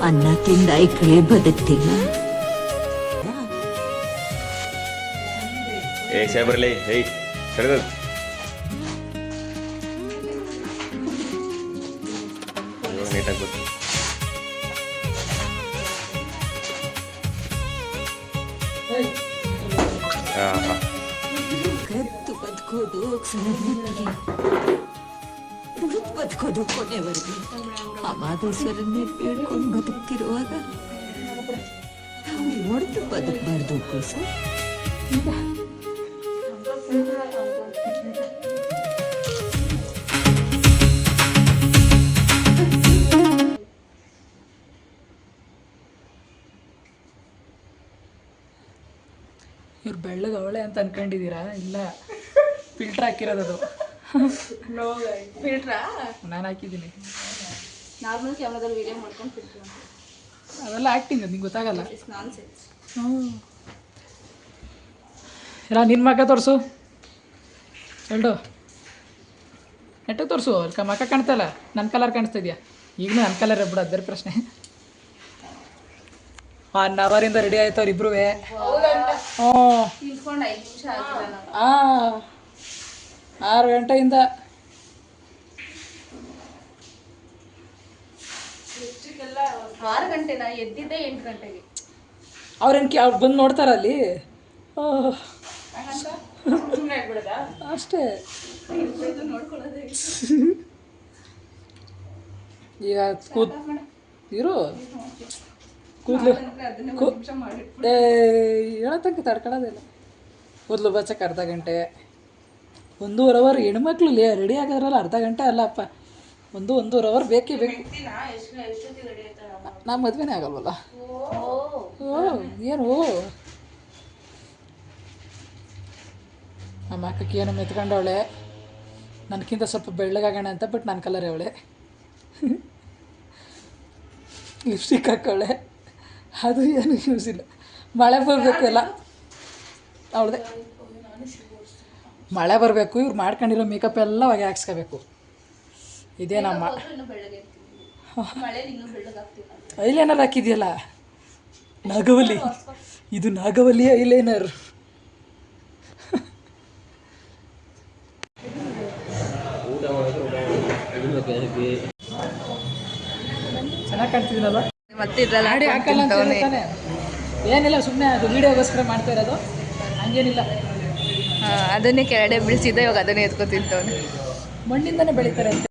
ಅನ್ನ ತಿಂದ ಐಕ್ಳೆ ಬದುಕ್ತಿಲ್ಲ. ಸಾಹೇಬ್ರಲ್ಲೇ ಹೇಯ್ ಸಡಗದು ನೀಟಾಗಿ ಗೊತ್ತು. ಕತ್ತು ಬದುಕೋದು ಬದುಕೋದು ಕೊನೆವರೆಗೆ ಅಮಾದೇಶ್ವರನ್ನೇ ಬೇಡ್ಕೊಂಡು ಬದುಕ್ತಿರುವಾಗ ನಾವು ಹೊಡೆದು ಬದುಕಬಾರ್ದು ಕೂಸು. ಇವ್ರು ಬೆಳ್ಳಗೆ ಅವಳೆ ಅಂತ ಅನ್ಕೊಂಡಿದ್ದೀರಾ? ಇಲ್ಲ, ಫಿಲ್ಟ್ರ್ ಹಾಕಿರೋದು. ಫಿಲ್ಟ್ರಾ ನಾನು ಹಾಕಿದ್ದೀನಿ. ನಾರ್ಮಲ್ ಕ್ಯಾಮ್ರಾದಲ್ಲಿ ವಿಡಿಯೋ ಮಾಡ್ಕೊಂಡು ಫಿಲ್ಟ್ರ್ ಅವೆಲ್ಲ ಆ್ಯಕ್ಟಿಂಗ್, ನಿಂಗೆ ಗೊತ್ತಾಗಲ್ಲ. It's non sense. ಇಲ್ಲ, ನಿನ್ನ ಮಕ್ಕ ತೋರಿಸು ಎರಡು ನೆಟ್ಟಿಗೆ ತೋರಿಸು. ಅಲ್ಲಿ ಮಕ್ಕ ಕಾಣ್ತಲ್ಲ, ನನ್ನ ಕಲರ್ ಕಾಣಿಸ್ತಾ ಇದೆಯಾ? ಈಗಲೂ ನನ್ನ ಕಲರ್ ಬಿಡು, ಅದ್ರ ಪ್ರಶ್ನೆ. 1 ಅವರಿಂದ ರೆಡಿ ಆಯ್ತು ಅವ್ರಿಬ್ರು. ಹ್ಞೂ, ನಿಂತ್ಕೊಂಡು 5 ನಿಮಿಷ ಆಗಿಲ್ಲ ನಾವು. 6 ಗಂಟೆಯಿಂದ. ಆರು ಗಂಟೆನಾ? ಎದ್ದಿದ್ದೆ 8 ಗಂಟೆಗೆ. ಅವ್ರು ಬಂದು ನೋಡ್ತಾರ ಅಲ್ಲಿ. ಸುಮ್ಮನೆ ಆಗ್ಬಿಡದಾ? ಅಷ್ಟೇ. ನೋಡ್ಕೊಳ್ಳೋದೇ ಈಗ ಇರು ಕೂದಲು ಹೇಳತಂಕ ತಡ್ಕೊಳ್ಳೋದಿಲ್ಲ. ಕೂದಲು ಬಚ್ಚಕ್ಕೆ ಅರ್ಧ ಗಂಟೆ, 1.5 ಅವರ್. ಹೆಣ್ಮಕ್ಳು ರೆಡಿ ಆಗೋದ್ರಲ್ಲ ಅರ್ಧ ಗಂಟೆ ಅಲ್ಲಪ್ಪ, 1.5 ಅವರ್ ಬೇಕೇ ಬೇಕು. ನಾ ಮದುವೆನೇ ಆಗಲ್ವಲ್ಲ. ಏನು ನಮ್ಮ ಅಕ್ಕಕ್ಕೆ ಏನೋ ಮೆತ್ಕೊಂಡವಳೆ, ನನಗಿಂತ ಸ್ವಲ್ಪ ಬೆಳ್ಳಗಾಗೋಣ ಅಂತ. ಬಟ್ ನನ್ನ ಕಲರೇ ಅವಳೆ. ಲಿಪ್ಸ್ಟಿಕ್ ಹಾಕವಳೆ, ಅದು ಏನು ಯೂಸ್ ಇಲ್ಲ. ಮಳೆ ಬರಬೇಕು ಎಲ್ಲ ಅವಳದೆ. ಮಳೆ ಬರಬೇಕು, ಇವ್ರು ಮಾಡ್ಕೊಂಡಿರೋ ಮೇಕಪ್ ಎಲ್ಲ ಹೊಗೆ ಹಾಕ್ಸ್ಕೋಬೇಕು. ಇದೇ ನಮ್ಮ ಐಲೈನರ್ ಹಾಕಿದೆಯಲ್ಲ, ನಾಗವಲ್ಲಿ. ಇದು ನಾಗವಲ್ಲಿ ಐಲೈನರ್. ಚೆನ್ನಾಗಿ ಕಾಣ್ತಿದ್ದೀನಲ್ವ? ಮಾಡಿ ಹಾಕಲ್ಲ ಅಂತ ಹೇಳ್ತಾನೆ. ಏನಿಲ್ಲ, ಸುಮ್ಮನೆ ಅದು ವೀಡಿಯೋಗೋಸ್ಕರ ಮಾಡ್ತಾ ಇರೋದು, ಹಂಗೇನಿಲ್ಲ. ಅದನ್ನೇ ಕೆಳಗಡೆ ಬಿಡಿಸಿದ್ದೆ, ಇವಾಗ ಅದನ್ನೇ ಎತ್ಕೊ ತಿಂತವನೆ. ಮಣ್ಣಿಂದನೇ ಬೆಳೀತಾರೆ ಅಂತ.